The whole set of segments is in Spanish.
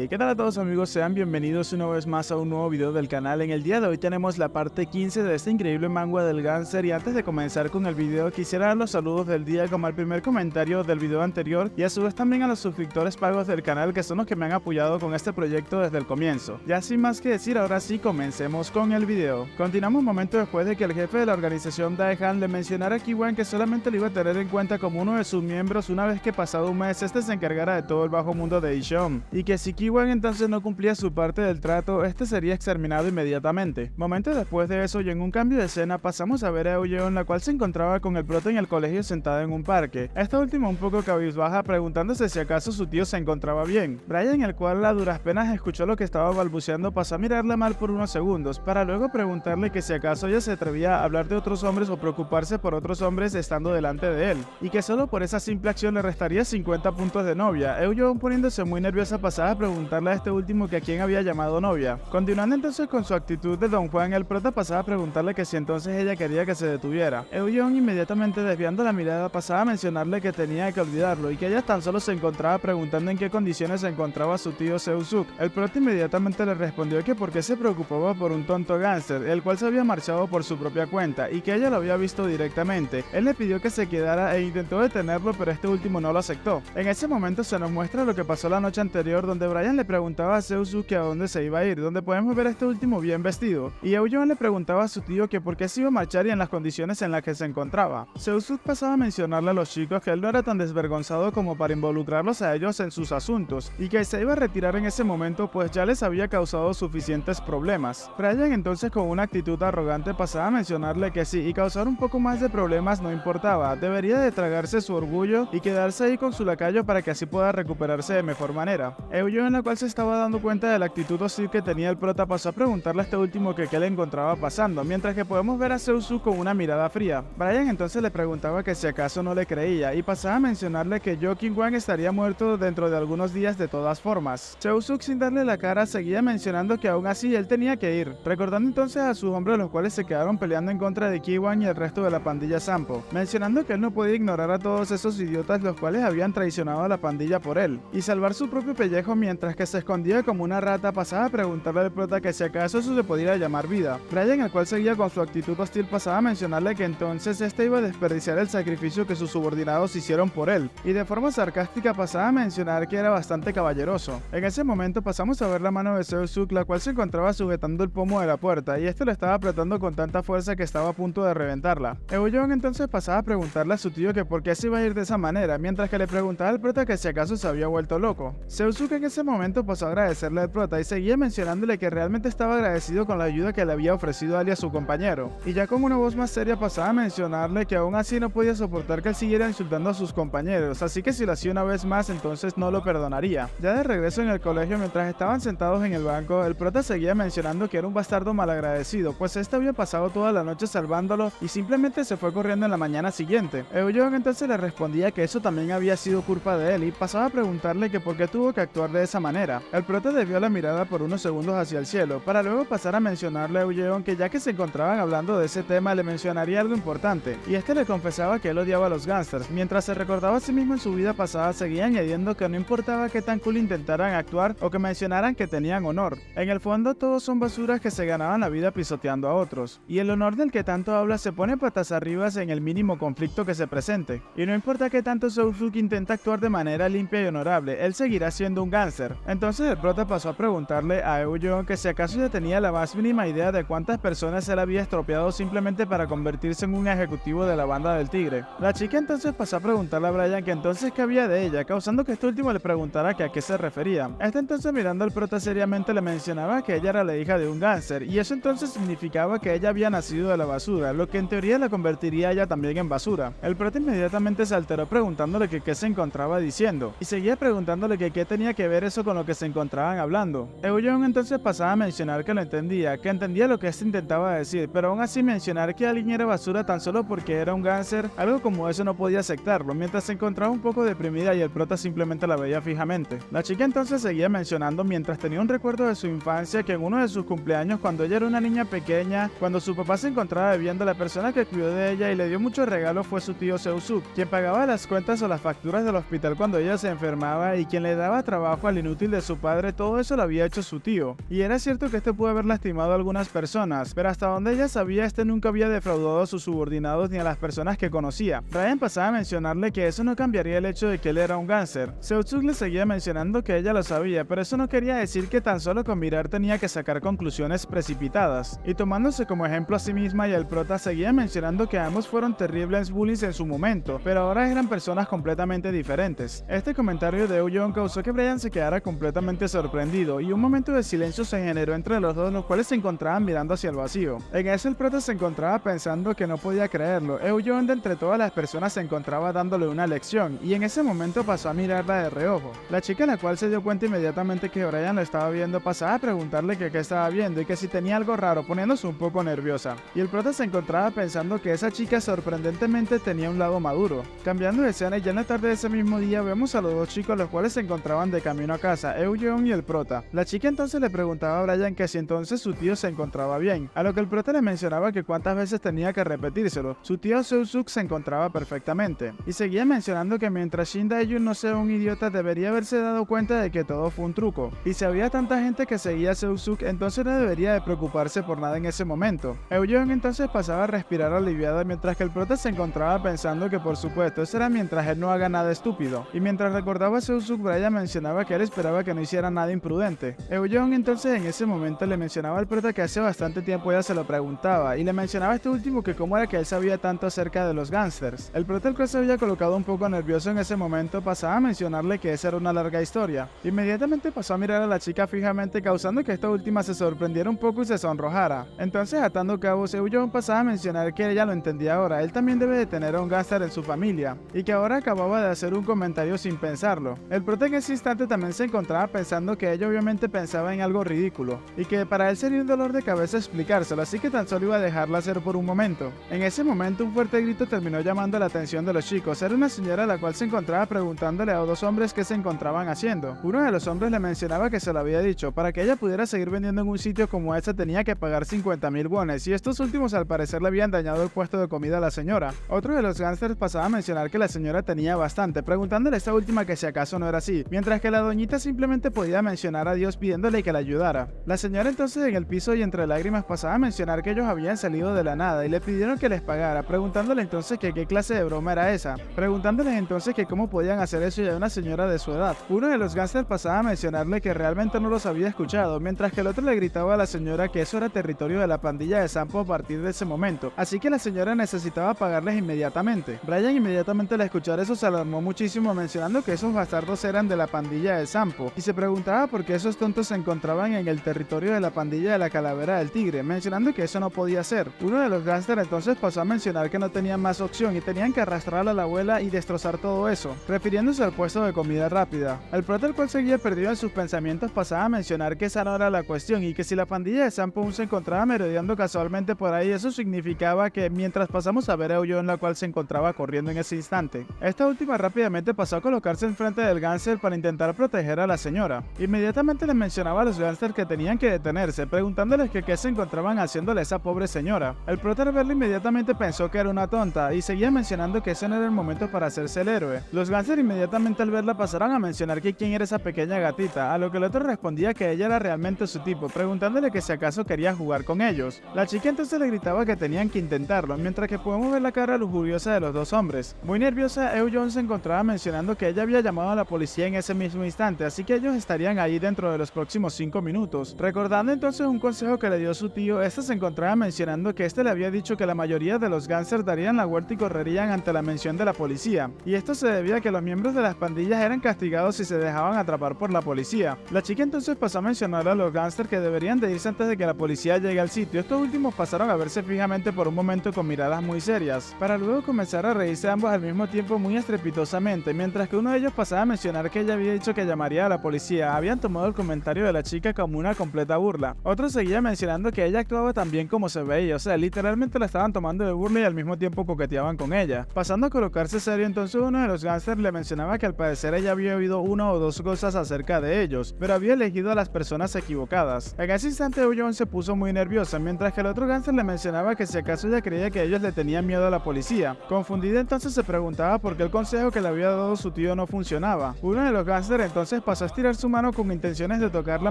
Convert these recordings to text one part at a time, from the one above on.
Hey, ¿qué tal a todos amigos? Sean bienvenidos una vez más a un nuevo video del canal. En el día de hoy tenemos la parte 15 de este increíble manga del Gánster, y antes de comenzar con el video quisiera dar los saludos del día como el primer comentario del video anterior, y a su vez también a los suscriptores pagos del canal, que son los que me han apoyado con este proyecto desde el comienzo. Ya sin más que decir, ahora sí comencemos con el video. Continuamos un momento después de que el jefe de la organización Daehan le mencionara a Kiwan que solamente lo iba a tener en cuenta como uno de sus miembros una vez que pasado un mes este se encargara de todo el bajo mundo de Ishon, y que si Kiwan entonces no cumplía su parte del trato, este sería exterminado inmediatamente. Momentos después de eso, y en un cambio de escena, pasamos a ver a Eoyeon, la cual se encontraba con el prota en el colegio sentada en un parque. Esta última un poco cabizbaja, preguntándose si acaso su tío se encontraba bien. Brian, el cual a duras penas escuchó lo que estaba balbuceando, pasó a mirarla mal por unos segundos, para luego preguntarle que si acaso ella se atrevía a hablar de otros hombres o preocuparse por otros hombres estando delante de él, y que solo por esa simple acción le restaría 50 puntos de novia. Eoyeon, poniéndose muy nerviosa, pasaba a preguntarle a este último que a quién había llamado novia. Continuando entonces con su actitud de Don Juan, el prota pasaba a preguntarle que si entonces ella quería que se detuviera. Eoyeon, inmediatamente desviando la mirada, pasaba a mencionarle que tenía que olvidarlo y que ella tan solo se encontraba preguntando en qué condiciones se encontraba su tío Seusuk. El prota inmediatamente le respondió que por qué se preocupaba por un tonto gánster, el cual se había marchado por su propia cuenta y que ella lo había visto directamente. Él le pidió que se quedara e intentó detenerlo, pero este último no lo aceptó. En ese momento se nos muestra lo que pasó la noche anterior, donde Brian le preguntaba a Seusuk que a dónde se iba a ir, donde podemos ver a este último bien vestido, y Eoyeon le preguntaba a su tío que por qué se iba a marchar y en las condiciones en las que se encontraba. Seusuk pasaba a mencionarle a los chicos que él no era tan desvergonzado como para involucrarlos a ellos en sus asuntos, y que se iba a retirar en ese momento pues ya les había causado suficientes problemas. Brian entonces, con una actitud arrogante, pasaba a mencionarle que sí, y causar un poco más de problemas no importaba, debería de tragarse su orgullo y quedarse ahí con su lacayo para que así pueda recuperarse de mejor manera. Eoyeon, en la cual se estaba dando cuenta de la actitud hostil que tenía el prota, pasó a preguntarle a este último que qué le encontraba pasando, mientras que podemos ver a Seusuk con una mirada fría. Brian entonces le preguntaba que si acaso no le creía, y pasaba a mencionarle que Wan estaría muerto dentro de algunos días de todas formas. Seusuk, sin darle la cara, seguía mencionando que aún así él tenía que ir, recordando entonces a sus hombres, los cuales se quedaron peleando en contra de Kiwan y el resto de la pandilla Sampo, mencionando que él no podía ignorar a todos esos idiotas los cuales habían traicionado a la pandilla por él, y salvar su propio pellejo mientras que se escondía como una rata. Pasaba a preguntarle al prota que si acaso eso se podría llamar vida. Brian, el cual seguía con su actitud hostil, pasaba a mencionarle que entonces este iba a desperdiciar el sacrificio que sus subordinados hicieron por él, y de forma sarcástica pasaba a mencionar que era bastante caballeroso. En ese momento pasamos a ver la mano de Seusuk, la cual se encontraba sujetando el pomo de la puerta, y este lo estaba apretando con tanta fuerza que estaba a punto de reventarla. Eoyeon entonces pasaba a preguntarle a su tío que por qué se iba a ir de esa manera, mientras que le preguntaba al prota que si acaso se había vuelto loco. Seusuk en ese momento pasó a agradecerle al prota y seguía mencionándole que realmente estaba agradecido con la ayuda que le había ofrecido Ali a su compañero, y ya con una voz más seria pasaba a mencionarle que aún así no podía soportar que él siguiera insultando a sus compañeros, así que si lo hacía una vez más entonces no lo perdonaría. Ya de regreso en el colegio, mientras estaban sentados en el banco, el prota seguía mencionando que era un bastardo malagradecido, pues este había pasado toda la noche salvándolo y simplemente se fue corriendo en la mañana siguiente. Eoyeon entonces le respondía que eso también había sido culpa de él, y pasaba a preguntarle que por qué tuvo que actuar de esa manera. El prota desvió la mirada por unos segundos hacia el cielo, para luego pasar a mencionarle a Eoyeon que ya que se encontraban hablando de ese tema le mencionaría algo importante, y este le confesaba que él odiaba a los gánsters. Mientras se recordaba a sí mismo en su vida pasada, seguía añadiendo que no importaba qué tan cool intentaran actuar o que mencionaran que tenían honor. En el fondo todos son basuras que se ganaban la vida pisoteando a otros, y el honor del que tanto habla se pone patas arriba en el mínimo conflicto que se presente. Y no importa que tanto Seusuk intenta actuar de manera limpia y honorable, él seguirá siendo un gánster. Entonces el prota pasó a preguntarle a Eoyeon que si acaso ya tenía la más mínima idea de cuántas personas él había estropeado simplemente para convertirse en un ejecutivo de la banda del tigre. La chica entonces pasó a preguntarle a Brian que entonces qué había de ella, causando que este último le preguntara que a qué se refería. Este entonces, mirando al prota seriamente, le mencionaba que ella era la hija de un gánster, y eso entonces significaba que ella había nacido de la basura, lo que en teoría la convertiría a ella también en basura. El prota inmediatamente se alteró preguntándole que qué se encontraba diciendo, y seguía preguntándole que qué tenía que ver eso con lo que se encontraban hablando. Eoyeon entonces pasaba a mencionar que lo entendía, que entendía lo que este intentaba decir, pero aún así mencionar que alguien era basura tan solo porque era un gánster, algo como eso no podía aceptarlo, mientras se encontraba un poco deprimida y el prota simplemente la veía fijamente. La chica entonces seguía mencionando mientras tenía un recuerdo de su infancia que en uno de sus cumpleaños, cuando ella era una niña pequeña, cuando su papá se encontraba bebiendo, la persona que cuidó de ella y le dio muchos regalos fue su tío Seusuk, quien pagaba las cuentas o las facturas del hospital cuando ella se enfermaba y quien le daba trabajo al inútil inútil de su padre, todo eso lo había hecho su tío. Y era cierto que este pudo haber lastimado a algunas personas, pero hasta donde ella sabía, este nunca había defraudado a sus subordinados ni a las personas que conocía. Ryan pasaba a mencionarle que eso no cambiaría el hecho de que él era un gángster. Seo-suk le seguía mencionando que ella lo sabía, pero eso no quería decir que tan solo con mirar tenía que sacar conclusiones precipitadas. Y tomándose como ejemplo a sí misma y el prota, seguía mencionando que ambos fueron terribles bullies en su momento, pero ahora eran personas completamente diferentes. Este comentario de Eun causó que Brian se quedara completamente sorprendido y un momento de silencio se generó entre los dos, los cuales se encontraban mirando hacia el vacío. En eso el prota se encontraba pensando que no podía creerlo. Eun de entre todas las personas se encontraba dándole una lección y en ese momento pasó a mirarla de reojo. La chica, la cual se dio cuenta inmediatamente que Brian lo estaba viendo, pasaba a preguntarle que qué estaba viendo y que si tenía algo raro, poniéndose un poco nerviosa. Y el prota se encontraba pensando que esa chica sorprendentemente tenía un lado maduro. Cambiando de escena, y ya en la tarde de ese mismo día vemos a los dos chicos, los cuales se encontraban de camino a casa, Eun y el prota. La chica entonces le preguntaba a Brian que si entonces su tío se encontraba bien, a lo que el prota le mencionaba que cuántas veces tenía que repetírselo. Su tío Seo-suk se encontraba perfectamente. Y seguía mencionando que mientras Shin Dae-jun no sea un idiota, debería haberse dado cuenta de que todo fue un truco. Y si había tanta gente que seguía a Seo-suk, entonces no debería de preocuparse por nada en ese momento. Eun entonces pasaba a respirar aliviada, mientras que el prota se encontraba pensando que por supuesto eso era mientras él no haga nada estúpido. Y mientras recordaba a Seo-suk, Brian mencionaba que él esperaba que no hiciera nada imprudente. Eun entonces en ese momento le mencionaba al prota que hace bastante tiempo ella se lo preguntaba, y le mencionaba este último que cómo era que él sabía tanto acerca de los gángsters. El prota, el cual se había colocado un poco nervioso en ese momento, pasaba a mencionarle que esa era una larga historia. Inmediatamente pasó a mirar a la chica fijamente, causando que esta última se sorprendiera un poco y se sonrojara. Entonces, atando cabos, Eun pasaba a mencionar que ella lo entendía ahora, él también debe de tener a un gángster en su familia, y que ahora acababa de hacer un comentario sin pensarlo. El prota en ese instante también se encontraba pensando que ella obviamente pensaba en algo ridículo, y que para él sería un dolor de cabeza explicárselo, así que tan solo iba a dejarla hacer por un momento. En ese momento un fuerte grito terminó llamando la atención de los chicos. Era una señora la cual se encontraba preguntándole a dos hombres qué se encontraban haciendo. Uno de los hombres le mencionaba que se lo había dicho, para que ella pudiera seguir vendiendo en un sitio como ese tenía que pagar 50.000 wones, y estos últimos al parecer le habían dañado el puesto de comida a la señora. Otro de los gángsters pasaba a mencionar que la señora tenía bastante, preguntándole a esta última que si acaso no era así, mientras que la doñita simplemente podía mencionar a Dios pidiéndole que la ayudara. La señora entonces en el piso y entre lágrimas pasaba a mencionar que ellos habían salido de la nada y le pidieron que les pagara, preguntándole entonces que qué clase de broma era esa, preguntándoles entonces que cómo podían hacer eso ya una señora de su edad. Uno de los gángsters pasaba a mencionarle que realmente no los había escuchado, mientras que el otro le gritaba a la señora que eso era territorio de la pandilla de Sampo a partir de ese momento, así que la señora necesitaba pagarles inmediatamente. Brian inmediatamente al escuchar eso se alarmó muchísimo, mencionando que esos bastardos eran de la pandilla de Sampo, y se preguntaba por qué esos tontos se encontraban en el territorio de la pandilla de la calavera del tigre, mencionando que eso no podía ser. Uno de los gángsters entonces pasó a mencionar que no tenían más opción y tenían que arrastrar a la abuela y destrozar todo eso, refiriéndose al puesto de comida rápida. El prota, el cual seguía perdido en sus pensamientos, pasaba a mencionar que esa no era la cuestión y que si la pandilla de Sampo aún se encontraba merodeando casualmente por ahí, eso significaba que mientras pasamos a ver a Eun, la cual se encontraba corriendo en ese instante, esta última rápidamente pasó a colocarse enfrente del gángster para intentar proteger a la señora. Inmediatamente les mencionaba a los gángsters que tenían que detenerse, preguntándoles que qué se encontraban haciéndole a esa pobre señora. El prota al verla inmediatamente pensó que era una tonta y seguía mencionando que ese no era el momento para hacerse el héroe. Los gángsters inmediatamente al verla pasaron a mencionar que quién era esa pequeña gatita, a lo que el otro respondía que ella era realmente su tipo, preguntándole que si acaso quería jugar con ellos. La chica entonces le gritaba que tenían que intentarlo, mientras que podemos ver la cara lujuriosa de los dos hombres. Muy nerviosa, Eun se encontraba mencionando que ella había llamado a la policía en ese mismo instante, así que ellos estarían ahí dentro de los próximos 5 minutos. Recordando entonces un consejo que le dio su tío, este se encontraba mencionando que este le había dicho que la mayoría de los gángsters darían la vuelta y correrían ante la mención de la policía, y esto se debía a que los miembros de las pandillas eran castigados si se dejaban atrapar por la policía. La chica entonces pasó a mencionar a los gángsters que deberían de irse antes de que la policía llegue al sitio. Estos últimos pasaron a verse fijamente por un momento con miradas muy serias, para luego comenzar a reírse ambos al mismo tiempo muy estrepitosamente, mientras que uno de ellos pasaba a mencionar que ella había dicho que llamaría a la policía. Habían tomado el comentario de la chica como una completa burla. Otro seguía mencionando que ella actuaba tan bien como se veía, o sea, literalmente la estaban tomando de burla y al mismo tiempo coqueteaban con ella. Pasando a colocarse serio, entonces uno de los gángsters le mencionaba que al parecer ella había oído una o dos cosas acerca de ellos, pero había elegido a las personas equivocadas. En ese instante Eun se puso muy nerviosa, mientras que el otro gángster le mencionaba que si acaso ella creía que ellos le tenían miedo a la policía. Confundida entonces se preguntaba por qué el consejo que le había dado su tío no funcionaba. Uno de los gángsters entonces pasó a estirar su mano con intenciones de tocarla,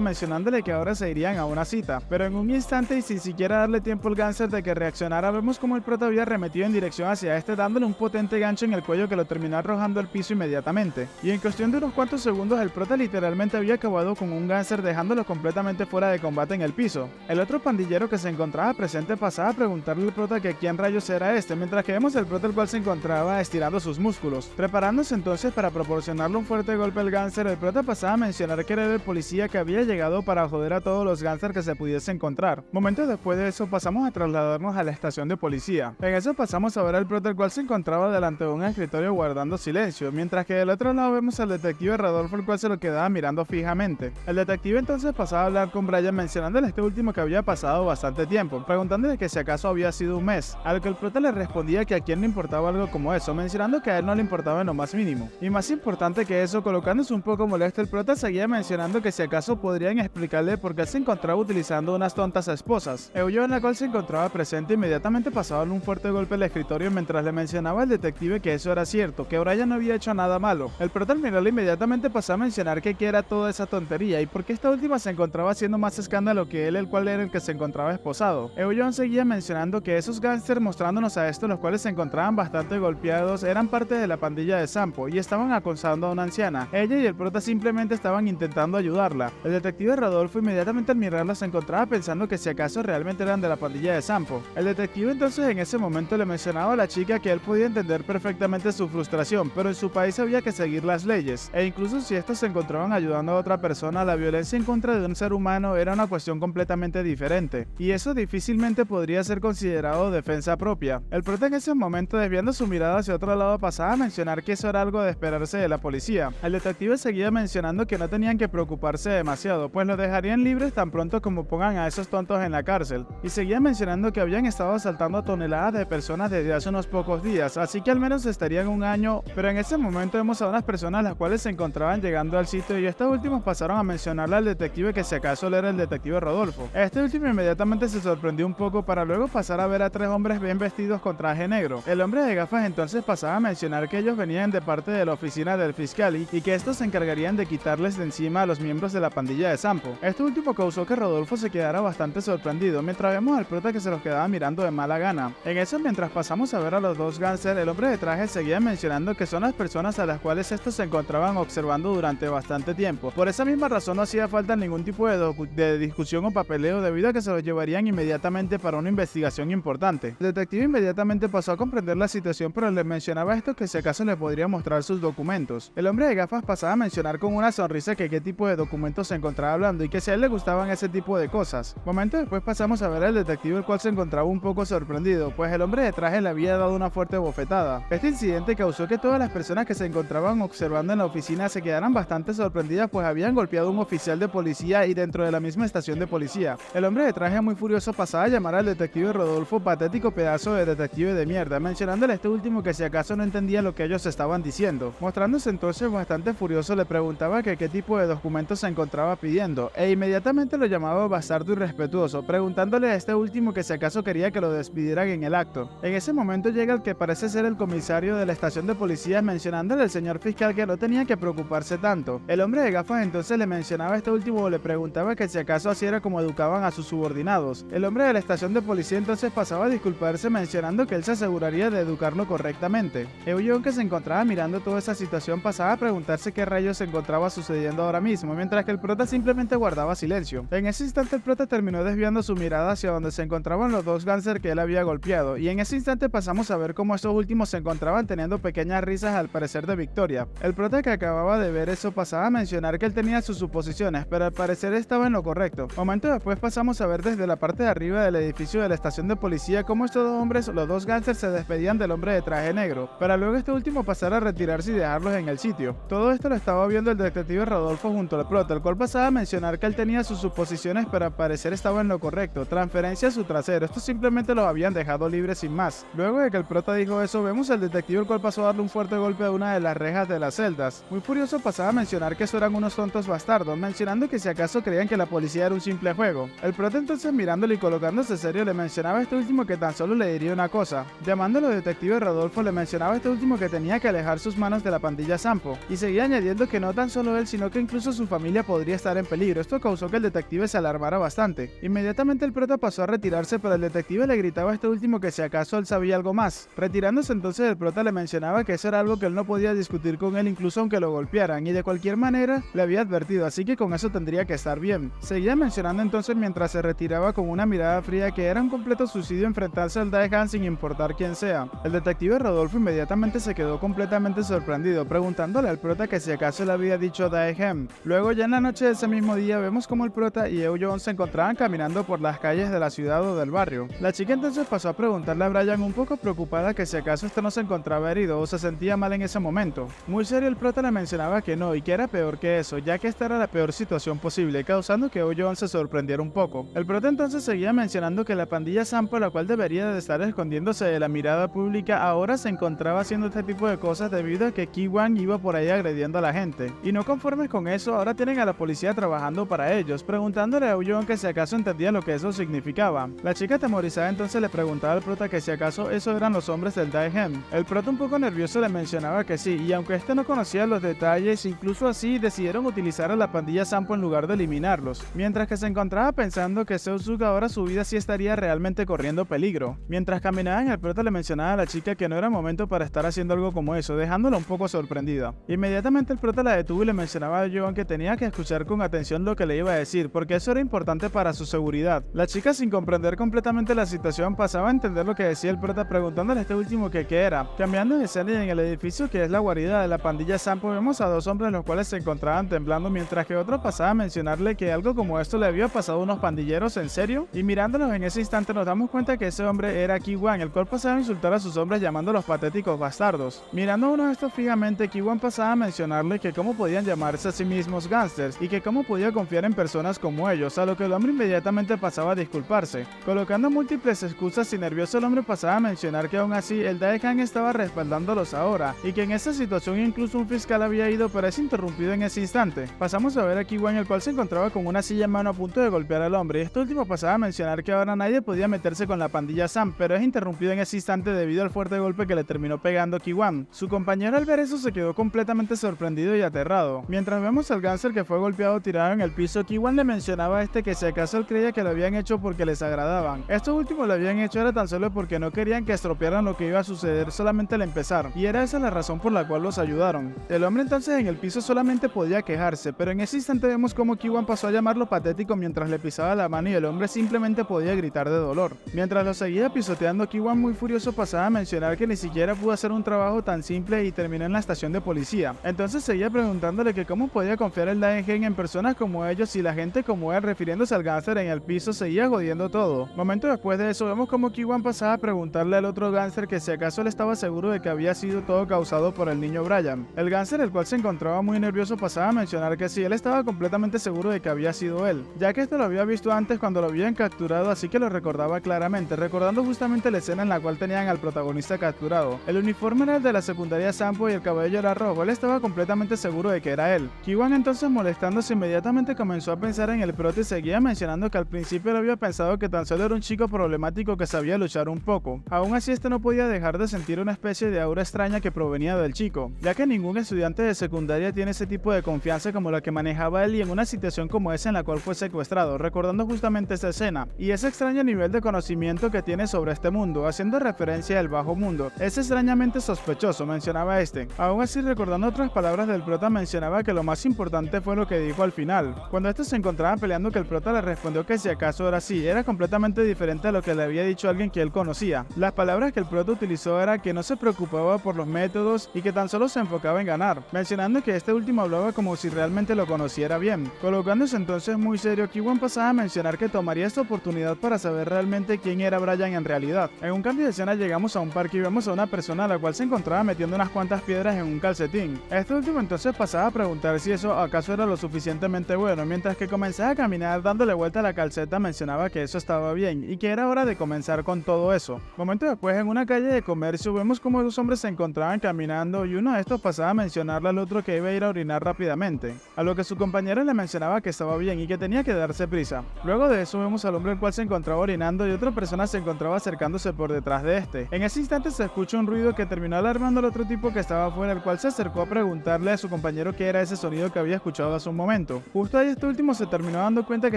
mencionándole que ahora se irían a una cita. Pero en un instante y sin siquiera darle tiempo al gánster de que reaccionara, vemos como el prota había arremetido en dirección hacia este, dándole un potente gancho en el cuello que lo terminó arrojando al piso inmediatamente. Y en cuestión de unos cuantos segundos el prota literalmente había acabado con un gánster, dejándolo completamente fuera de combate en el piso. El otro pandillero que se encontraba presente pasaba a preguntarle al prota que quién rayos era este, mientras que vemos el prota el cual se encontraba estirando sus músculos. Preparándose entonces para proporcionarle un fuerte golpe al gánster, el prota pasaba a mencionar que era el policía que había llegado para joder a todos los gángsters que se pudiese encontrar. Momentos después de eso pasamos a trasladarnos a la estación de policía. En eso pasamos a ver al prota el cual se encontraba delante de un escritorio guardando silencio, mientras que del otro lado vemos al detective Rodolfo, el cual se lo quedaba mirando fijamente. El detective entonces pasaba a hablar con Brian, mencionándole este último que había pasado bastante tiempo, preguntándole que si acaso había sido un mes, a lo que el prota le respondía que a quién le importaba algo como eso, mencionando que a él no le importaba en lo más mínimo. Y más importante que eso, colocándose un poco molesto, el prota seguía mencionando que si acaso podrían explicarle por qué se encontraba utilizando unas tontas esposas. Euyo, en la cual se encontraba presente, inmediatamente pasaba un fuerte golpe al escritorio mientras le mencionaba al detective que eso era cierto, que Brian no había hecho nada malo. El prota al mirarle inmediatamente pasó a mencionar que qué era toda esa tontería y por qué esta última se encontraba haciendo más escándalo que él, el cual era el que se encontraba esposado. Euyo seguía mencionando que esos gángsters, mostrándonos a esto, los cuales se encontraban bastante golpeados, eran parte de la pandilla de Sampo y estaban acosando a una anciana. Ella y el prota simplemente estaban intentando ayudarla. El detective Rodolfo inmediatamente al mirarla se encontraba pensando que si acaso realmente eran de la pandilla de Sampo. El detective entonces en ese momento le mencionaba a la chica que él podía entender perfectamente su frustración, pero en su país había que seguir las leyes, e incluso si estos se encontraban ayudando a otra persona, la violencia en contra de un ser humano era una cuestión completamente diferente, y eso difícilmente podría ser considerado defensa propia. El prota en ese momento, desviando su mirada hacia otro lado, pasaba a mencionar que eso era algo de esperarse de la policía. El detective seguía mencionando que no tenían que preocuparse demasiado, pues los dejarían libres tan pronto como pongan a esos tontos en la cárcel, y seguía mencionando que habían estado asaltando a toneladas de personas desde hace unos pocos días, así que al menos estarían un año. Pero en ese momento vemos a unas personas las cuales se encontraban llegando al sitio, y estos últimos pasaron a mencionarle al detective que si acaso él era el detective Rodolfo. Este último inmediatamente se sorprendió un poco para luego pasar a ver a tres hombres bien vestidos con traje negro. El hombre de gafas entonces pasaba a mencionar que ellos venían de parte de la oficina del fiscal y que estos se encargarían de quitarles de encima a los miembros de la pandilla de Sampo. Este último causó que Rodolfo se quedara bastante sorprendido, mientras vemos al prota que se los quedaba mirando de mala gana. En eso, mientras pasamos a ver a los dos gángsters, el hombre de traje seguía mencionando que son las personas a las cuales estos se encontraban observando durante bastante tiempo. Por esa misma razón no hacía falta ningún tipo de discusión o papeleo, debido a que se los llevarían inmediatamente para una investigación importante. El detective inmediatamente pasó a comprender la situación, pero le mencionaba esto que si acaso le podría mostrar sus documentos. El hombre de gafas pasaba a mencionar con una sonrisa que qué tipo de documentos se encontraba hablando y que si a él le gustaban ese tipo de cosas. Momentos después pasamos a ver al detective, el cual se encontraba un poco sorprendido, pues el hombre de traje le había dado una fuerte bofetada. Este incidente causó que todas las personas que se encontraban observando en la oficina se quedaran bastante sorprendidas, pues habían golpeado a un oficial de policía y dentro de la misma estación de policía. El hombre de traje, muy furioso, pasaba a llamar al detective Rodolfo patético pedazo de detective de mierda, mencionándole a este último que si acaso no entendía lo que ellos estaban diciendo. Mostrándose entonces bastante furioso, le preguntaba que qué tipo de documentos se encontraba pidiendo, e inmediatamente lo llamaba bastardo irrespetuoso, preguntándole a este último que si acaso quería que lo despidieran en el acto. En ese momento llega el que parece ser el comisario de la estación de policía, mencionándole al señor fiscal que no tenía que preocuparse tanto. El hombre de gafas entonces le mencionaba a este último o le preguntaba que si acaso así era como educaban a sus subordinados. El hombre de la estación de policía entonces pasaba a disculparse, mencionando que él se aseguraría de educarlo correctamente. Euyon, que se encontraba mirando toda esa situación, pasaba a preguntarse qué rayos se encontraba sucediendo ahora mismo, mientras que el prota simplemente guardaba silencio. En ese instante el prota terminó desviando su mirada hacia donde se encontraban los dos gángsters que él había golpeado, y en ese instante pasamos a ver cómo estos últimos se encontraban teniendo pequeñas risas al parecer de victoria. El prota, que acababa de ver eso, pasaba a mencionar que él tenía sus suposiciones, pero al parecer estaba en lo correcto. Momento después pasamos a ver desde la parte de arriba del edificio de la estación de policía cómo estos dos hombres, los dos gángsters, se despedían del hombre de traje negro, para luego este último pasar a retirarse y dejarlos en el sitio. Todo esto lo estaba viendo el detective Rodolfo junto al prota, el cual pasaba a mencionar que él tenía sus suposiciones, pero al parecer estaba en lo correcto. Transferencia a su trasero, estos simplemente los habían dejado libres sin más. Luego de que el prota dijo eso, vemos al detective, el cual pasó a darle un fuerte golpe a una de las rejas de las celdas. Muy furioso pasaba a mencionar que eso eran unos tontos bastardos, mencionando que si acaso creían que la policía era un simple juego. El prota entonces, mirándole y colocándose serio, le mencionaba a este último que tan solo le diría una cosa. Llamándolo detective Rodolfo, le mencionaba a este último que tenía que alejar sus manos de la pandilla Sampo, y seguía añadiendo que no no tan solo él, sino que incluso su familia podría estar en peligro. Esto causó que el detective se alarmara bastante. Inmediatamente el prota pasó a retirarse, pero el detective le gritaba a este último que si acaso él sabía algo más. Retirándose entonces, el prota le mencionaba que eso era algo que él no podía discutir con él incluso aunque lo golpearan, y de cualquier manera le había advertido, así que con eso tendría que estar bien. Seguía mencionando entonces mientras se retiraba con una mirada fría que era un completo suicidio enfrentarse al Daehan sin importar quién sea. El detective Rodolfo inmediatamente se quedó completamente sorprendido, preguntándole al prota que si acaso le había dicho Daehan. Luego, ya en la noche de ese mismo día, vemos como el prota y Eun se encontraban caminando por las calles de la ciudad o del barrio. La chica entonces pasó a preguntarle a Brian, un poco preocupada, que si acaso este no se encontraba herido o se sentía mal en ese momento. Muy serio, el prota le mencionaba que no y que era peor que eso, ya que esta era la peor situación posible, causando que Eun se sorprendiera un poco. El prota entonces seguía mencionando que la pandilla Sampo, la cual debería de estar escondiéndose de la mirada pública, ahora se encontraba haciendo este tipo de cosas debido a que Ki-Wan iba por ahí agrediendo a la gente. Y no conformes con eso, ahora tienen a la policía trabajando para ellos, preguntándole a Eun que si acaso entendía lo que eso significaba. La chica atemorizada entonces le preguntaba al prota que si acaso esos eran los hombres del Daehan. El prota, un poco nervioso, le mencionaba que sí, y aunque este no conocía los detalles, incluso así decidieron utilizar a la pandilla Sampo en lugar de eliminarlos, mientras que se encontraba pensando que Seosuk ahora su vida sí estaría realmente corriendo peligro. Mientras caminaban, el prota le mencionaba a la chica que no era momento para estar haciendo algo como eso, dejándola un poco sorprendida. Inmediatamente el prota la detuvo y le mencionaba a Eun que tenía que escuchar con atención lo que le iba a decir, porque eso era importante para su seguridad. La chica, sin comprender completamente la situación, pasaba a entender lo que decía el prota, preguntándole a este último que qué era. Cambiando de escena, y en el edificio que es la guarida de la pandilla Sampo, vemos a dos hombres los cuales se encontraban temblando, mientras que otro pasaba a mencionarle que algo como esto le había pasado a unos pandilleros. ¿En serio? Y mirándolos en ese instante nos damos cuenta que ese hombre era Ki-Wan, el cual pasaba a insultar a sus hombres llamándolos patéticos bastardos. Mirando a uno de estos fijamente, Ki-Wan pasaba a mencionarle que cómo podían llamarse a sí mismos gángsters y que cómo podía confiar en personas como ellos, a lo que el hombre inmediatamente pasaba a disculparse. Colocando múltiples excusas y nervioso, el hombre pasaba a mencionar que aún así el Daehan estaba respaldándolos ahora y que en esa situación incluso un fiscal había ido, pero es interrumpido en ese instante. Pasamos a ver a Ki-Wan, el cual se encontraba con una silla en mano a punto de golpear al hombre, y este último pasaba a mencionar que ahora nadie podía meterse con la pandilla Sam, pero es interrumpido en ese instante debido al fuerte golpe que le terminó pegando Ki-Wan. Su compañero, al ver eso, se quedó completamente sorprendido y aterrado. Mientras vemos al gángster que fue golpeado tirado en el piso, Ki-Wan le mencionaba a este que si acaso él creía que lo habían hecho porque les agradaban. Esto último lo habían hecho era tan solo porque no querían que estropearan lo que iba a suceder solamente al empezar, y era esa la razón por la cual los ayudaron. El hombre entonces en el piso solamente podía quejarse, pero en ese instante vemos como Ki-Wan pasó a llamarlo patético mientras le pisaba la mano y el hombre simplemente podía gritar de dolor. Mientras lo seguía pisoteando, Ki-Wan muy furioso pasaba a mencionar que ni siquiera pudo hacer un trabajo tan simple y terminó en la estación de policía. Entonces seguía preguntándole que cómo podía confiar el Daehan en personas como ellos y la gente como él, refiriéndose al gángster en el piso, seguía jodiendo todo. Momento después de eso vemos como Ki-Wan pasaba a preguntarle al otro gángster que si acaso él estaba seguro de que había sido todo causado por el niño Brian. El gángster, el cual se encontraba muy nervioso, pasaba a mencionar que sí, él estaba completamente seguro de que había sido él, ya que esto lo había visto antes cuando lo habían capturado, así que lo recordaba claramente, recordando justamente la escena en la cual tenían al protagonista capturado. El uniforme era el de la secundaria Sampo y el cabello era rojo, él estaba completamente seguro de que era él. Ki-Wan entonces, molestándose, inmediatamente comenzó a pensar en el prota y seguía mencionando que al principio él había pensado que tan solo era un chico problemático que sabía luchar un poco. Aún así, este no podía dejar de sentir una especie de aura extraña que provenía del chico, ya que ningún estudiante de secundaria tiene ese tipo de confianza como la que manejaba él, y en una situación como esa en la cual fue secuestrado, recordando justamente esa escena y ese extraño nivel de conocimiento que tiene sobre este mundo, haciendo referencia al bajo mundo. Es extrañamente sospechoso, mencionaba este. Aún así, recordando otras palabras del prota, mencionaba que lo más importante fue lo que dijo al final, cuando estos se encontraban peleando, que el prota le respondió que si acaso era así, era completamente diferente a lo que le había dicho alguien que él conocía. Las palabras que el prota utilizó era que no se preocupaba por los métodos y que tan solo se enfocaba en ganar, mencionando que este último hablaba como si realmente lo conociera bien. Colocándose entonces muy serio, Ki-Wan pasaba a mencionar que tomaría esta oportunidad para saber realmente quién era Brian en realidad. En un cambio de escena llegamos a un parque y vemos a una persona a la cual se encontraba metiendo unas cuantas piedras en un calcetín. Este último entonces pasaba a preguntar si eso acaso era lo suficientemente bueno, mientras que comenzaba a caminar dándole vuelta a la calceta, mencionaba que eso estaba bien y que era hora de comenzar con todo eso. Momento después, en una calle de comercio, vemos como dos hombres se encontraban caminando y uno de estos pasaba a mencionarle al otro que iba a ir a orinar rápidamente, a lo que su compañero le mencionaba que estaba bien y que tenía que darse prisa. Luego de eso vemos al hombre el cual se encontraba orinando y otra persona se encontraba acercándose por detrás de este. En ese instante se escucha un ruido que terminó alarmando al otro tipo que estaba afuera, el cual se acercó a preguntarle a su compañero compañero qué era ese sonido que había escuchado hace un momento. Justo ahí este último se terminó dando cuenta que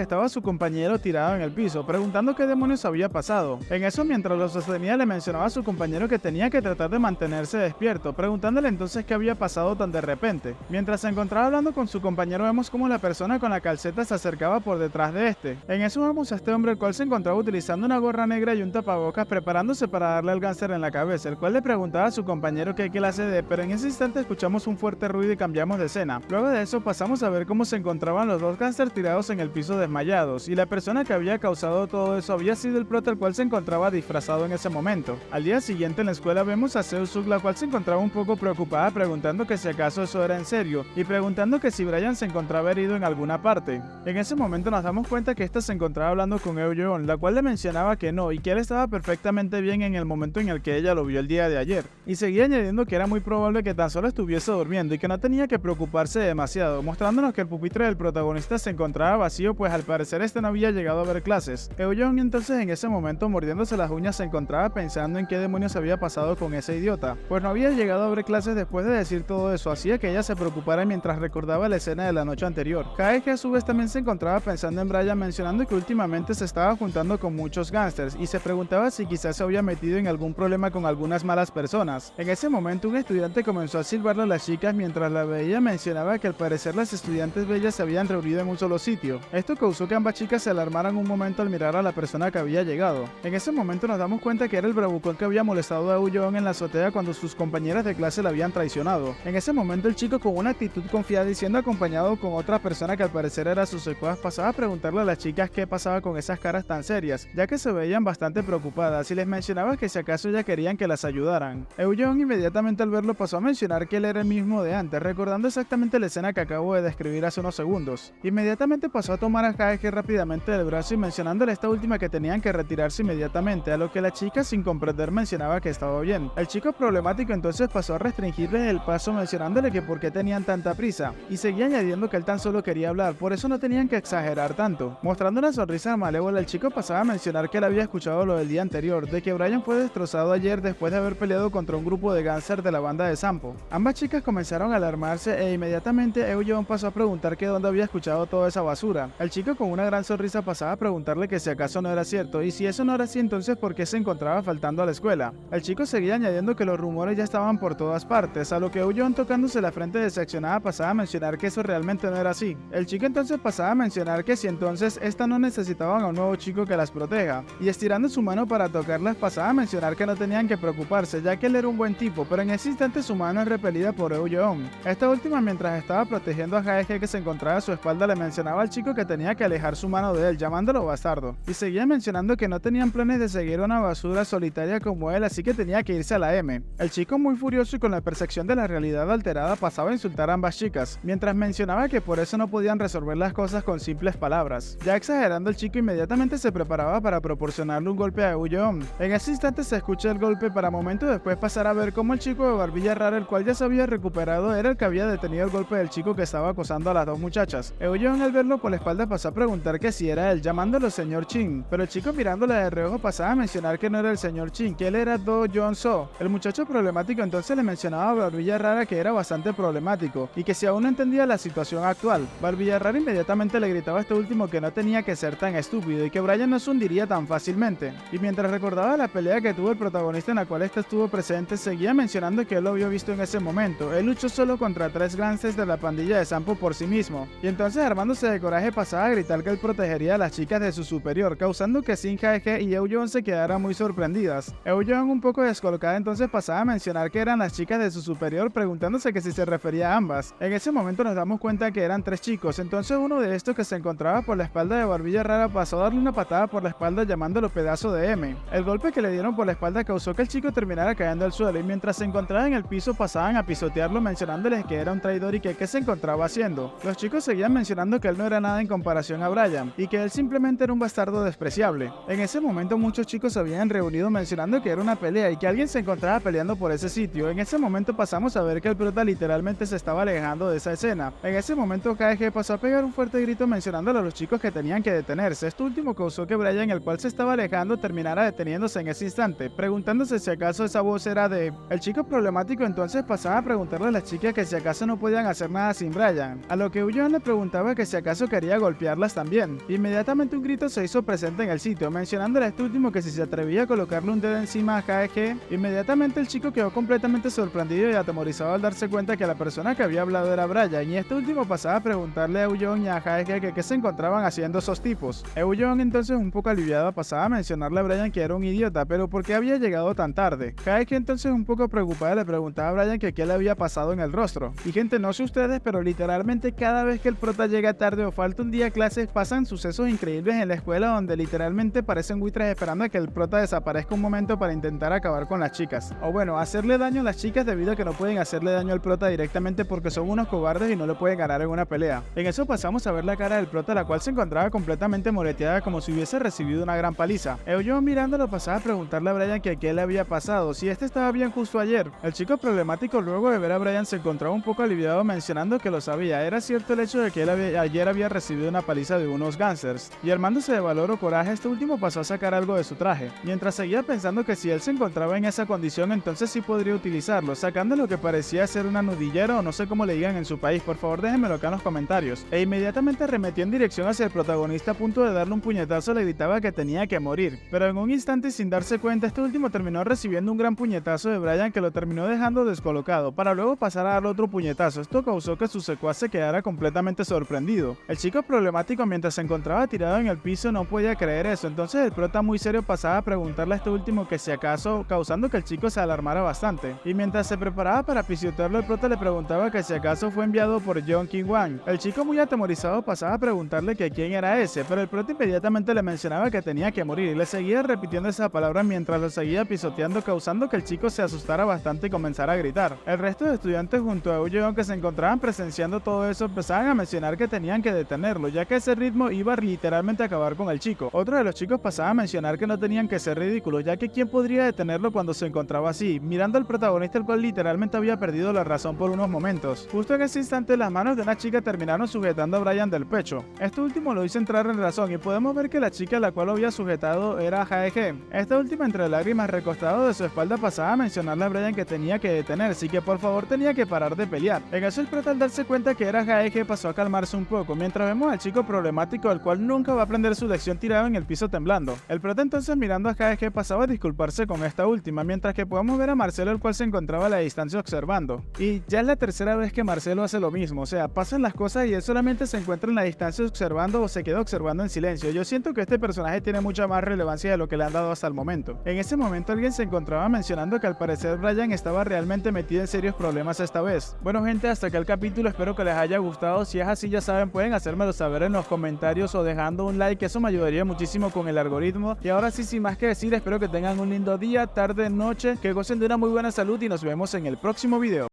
estaba su compañero tirado en el piso, preguntando qué demonios había pasado. En eso, mientras lo sostenía, le mencionaba a su compañero que tenía que tratar de mantenerse despierto, preguntándole entonces qué había pasado tan de repente. Mientras se encontraba hablando con su compañero, vemos como la persona con la calceta se acercaba por detrás de este. En eso vemos a este hombre, el cual se encontraba utilizando una gorra negra y un tapabocas, preparándose para darle al gánster en la cabeza, el cual le preguntaba a su compañero qué clase de, pero en ese instante escuchamos un fuerte ruido y cambiamos de escena. Luego de eso pasamos a ver cómo se encontraban los dos gángsters tirados en el piso desmayados, y la persona que había causado todo eso había sido el prota, el cual se encontraba disfrazado en ese momento. Al día siguiente en la escuela vemos a Seo-suk, la cual se encontraba un poco preocupada, preguntando que si acaso eso era en serio, y preguntando que si Brian se encontraba herido en alguna parte. En ese momento nos damos cuenta que esta se encontraba hablando con Eun, la cual le mencionaba que no, y que él estaba perfectamente bien en el momento en el que ella lo vio el día de ayer, y seguía añadiendo que era muy probable que tan solo estuviese durmiendo y que no tenía que preocuparse demasiado, mostrándonos que el pupitre del protagonista se encontraba vacío, pues al parecer este no había llegado a ver clases. Eun entonces en ese momento, mordiéndose las uñas, se encontraba pensando en qué demonios había pasado con ese idiota, pues no había llegado a ver clases después de decir todo eso, hacía que ella se preocupara mientras recordaba la escena de la noche anterior. Kaeke a su vez también se encontraba pensando en Brian, mencionando que últimamente se estaba juntando con muchos gángsters y se preguntaba si quizás se había metido en algún problema con algunas malas personas. En ese momento un estudiante comenzó a silbarle a las chicas mientras la veía, mencionaba que al parecer las estudiantes bellas se habían reunido en un solo sitio. Esto causó que ambas chicas se alarmaran un momento al mirar a la persona que había llegado. En ese momento nos damos cuenta que era el bravucón que había molestado a Eun en la azotea cuando sus compañeras de clase la habían traicionado. En ese momento el chico, con una actitud confiada y siendo acompañado con otra persona que al parecer era su secuaz, pasaba a preguntarle a las chicas qué pasaba con esas caras tan serias, ya que se veían bastante preocupadas, y les mencionaba que si acaso ya querían que las ayudaran. Eun inmediatamente al verlo pasó a mencionar que él era el mismo de antes, recordando exactamente la escena que acabo de describir hace unos segundos. Inmediatamente pasó a tomar a Kaeke rápidamente del brazo y mencionándole a esta última que tenían que retirarse inmediatamente, a lo que la chica sin comprender mencionaba que estaba bien. El chico problemático entonces pasó a restringirles el paso, mencionándole que por qué tenían tanta prisa, y seguía añadiendo que él tan solo quería hablar, por eso no tenían que exagerar tanto. Mostrando una sonrisa malévola, el chico pasaba a mencionar que él había escuchado lo del día anterior, de que Brian fue destrozado ayer después de haber peleado contra un grupo de gángsters de la banda de Sampo. Ambas chicas comenzaron a alarmarse e inmediatamente Eun pasó a preguntar que dónde había escuchado toda esa basura. El chico con una gran sonrisa pasaba a preguntarle que si acaso no era cierto, y si eso no era así, entonces por qué se encontraba faltando a la escuela. El chico seguía añadiendo que los rumores ya estaban por todas partes, a lo que Eun, tocándose la frente decepcionada, pasaba a mencionar que eso realmente no era así. El chico entonces pasaba a mencionar que si entonces estas no necesitaban a un nuevo chico que las proteja, y estirando su mano para tocarlas pasaba a mencionar que no tenían que preocuparse, ya que él era un buen tipo, pero en ese instante su mano es repelida por Eun. Esta última, mientras estaba protegiendo a Kaeke que se encontraba a su espalda, le mencionaba al chico que tenía que alejar su mano de él, llamándolo bastardo, y seguía mencionando que no tenían planes de seguir una basura solitaria como él, así que tenía que irse a la M. El chico, muy furioso y con la percepción de la realidad alterada, pasaba a insultar a ambas chicas, mientras mencionaba que por eso no podían resolver las cosas con simples palabras. Ya exagerando, el chico inmediatamente se preparaba para proporcionarle un golpe a Eun. En ese instante se escucha el golpe, para momento después pasar a ver cómo el chico de barbilla rara, el cual ya se había recuperado, era el que había detenido el golpe del chico que estaba acosando a las dos muchachas. Eun, al verlo por la espalda, pasó a preguntar que si era él, llamándolo señor Chin, pero el chico, mirándole de reojo, pasaba a mencionar que no era el señor Chin, que él era Do Yeon-soo. El muchacho problemático entonces le mencionaba a Barbilla Rara que era bastante problemático y que si aún no entendía la situación actual. Barbilla Rara inmediatamente le gritaba a este último que no tenía que ser tan estúpido y que Brian no se hundiría tan fácilmente. Y mientras recordaba la pelea que tuvo el protagonista en la cual este estuvo presente, seguía mencionando que él lo había visto en ese momento. Él luchó solo contra 3 gángsters de la pandilla de Sampo por sí mismo, y entonces armándose de coraje pasaba a gritar que él protegería a las chicas de su superior, causando que Shin Jae-hye y Eun se quedaran muy sorprendidas. Eun, un poco descolocada, entonces pasaba a mencionar que eran las chicas de su superior, preguntándose que si se refería a ambas. En ese momento nos damos cuenta que eran 3 chicos, entonces uno de estos que se encontraba por la espalda de Barbilla Rara pasó a darle una patada por la espalda llamándolo pedazo de M. El golpe que le dieron por la espalda causó que el chico terminara cayendo al suelo, y mientras se encontraba en el piso pasaban a pisotearlo mencionándoles que era un traidor y que qué se encontraba haciendo. Los chicos seguían mencionando que él no era nada en comparación a Brian y que él simplemente era un bastardo despreciable. En ese momento muchos chicos se habían reunido mencionando que era una pelea y que alguien se encontraba peleando por ese sitio. En ese momento pasamos a ver que el prota literalmente se estaba alejando de esa escena. En ese momento Kaeke pasó a pegar un fuerte grito mencionándole a los chicos que tenían que detenerse. Esto último causó que Brian, el cual se estaba alejando, terminara deteniéndose en ese instante, preguntándose si acaso esa voz era de... El chico problemático entonces pasaba a preguntarle a las chicas que si acaso no podían hacer nada sin Brian, a lo que Eugene le preguntaba que si acaso quería golpearlas también. Inmediatamente un grito se hizo presente en el sitio, mencionándole a este último que si se atrevía a colocarle un dedo encima a Jaehae. Inmediatamente el chico quedó completamente sorprendido y atemorizado al darse cuenta que la persona que había hablado era Brian, y este último pasaba a preguntarle a Eugene y a Jaehae que qué se encontraban haciendo esos tipos. Eugene, entonces un poco aliviado, pasaba a mencionarle a Brian que era un idiota, pero ¿por qué había llegado tan tarde? Jaehae, entonces un poco preocupada, le preguntaba a Brian que qué le había pasado en el rostro. Y gente, no sé ustedes, pero literalmente cada vez que el prota llega tarde o falta un día a clases pasan sucesos increíbles en la escuela donde literalmente parecen buitres esperando a que el prota desaparezca un momento para intentar acabar con las chicas. O bueno, hacerle daño a las chicas debido a que no pueden hacerle daño al prota directamente porque son unos cobardes y no le pueden ganar en una pelea. En eso pasamos a ver la cara del prota, la cual se encontraba completamente moreteada como si hubiese recibido una gran paliza. Eugene mirándolo pasaba a preguntarle a Brian que qué le había pasado, si este estaba bien justo ayer. El chico problemático luego de ver a Brian se encontraba un poco aliviado mencionando que lo sabía. Era cierto el hecho de que él ayer había recibido una paliza de unos gangsters, y armándose de valor o coraje, este último pasó a sacar algo de su traje, mientras seguía pensando que si él se encontraba en esa condición entonces sí podría utilizarlo, sacando lo que parecía ser una nudillera o no sé cómo le digan en su país. Por favor déjenmelo acá en los comentarios. E inmediatamente arremetió en dirección hacia el protagonista, a punto de darle un puñetazo. Le gritaba que tenía que morir, pero en un instante y sin darse cuenta este último terminó recibiendo un gran puñetazo de Brian que lo terminó dejando descolocado, para luego pasar a darle otro puñetazo. Esto causó que su secuaz se quedara completamente sorprendido. El chico problemático, mientras se encontraba tirado en el piso, no podía creer eso, entonces el prota muy serio pasaba a preguntarle a este último que si acaso, causando que el chico se alarmara bastante. Y mientras se preparaba para pisotearlo, el prota le preguntaba que si acaso fue enviado por Jeong Ki-hwan. El chico muy atemorizado pasaba a preguntarle que quién era ese, pero el prota inmediatamente le mencionaba que tenía que morir y le seguía repitiendo esa palabra mientras lo seguía pisoteando, causando que el chico se asustara bastante y comenzara a gritar. El resto de estudiantes junto a Eugene, que se encontraban presenciando todo eso, empezaban a mencionar que tenían que detenerlo, ya que ese ritmo iba literalmente a acabar con el chico. Otro de los chicos pasaba a mencionar que no tenían que ser ridículos, ya que quién podría detenerlo cuando se encontraba así, mirando al protagonista, el cual literalmente había perdido la razón por unos momentos. Justo en ese instante las manos de una chica terminaron sujetando a Brian del pecho. Este último lo hizo entrar en razón y podemos ver que la chica a la cual lo había sujetado era Jaehae. Esta última, entre lágrimas, recostado de su espalda, pasaba a mencionarle a Brian que tenía que detenerse y que por favor tenía que parar de pelear. En eso el prota, al darse cuenta que era Jaehae, pasó a calmarse un poco, mientras vemos al chico problemático, el cual nunca va a aprender su lección, tirado en el piso temblando. El prota entonces, mirando a Jaehae, pasaba a disculparse con esta última, mientras que podemos ver a Marcelo, el cual se encontraba a la distancia observando. Y ya es la tercera vez que Marcelo hace lo mismo, o sea, pasan las cosas y él solamente se encuentra en la distancia observando o se queda observando en silencio. Yo siento que este personaje tiene mucha más relevancia de lo que le han dado hasta el momento. En ese momento alguien se encontraba mencionando que al parecer Brian estaba realmente metido en serios problemas esta vez. Bueno gente, hasta acá el capítulo, espero que les haya gustado. Si es así, ya saben, pueden hacérmelo saber en los comentarios o dejando un like, eso me ayudaría muchísimo con el algoritmo. Y ahora sí, sin más que decir, espero que tengan un lindo día, tarde, noche, que gocen de una muy buena salud y nos vemos en el próximo video.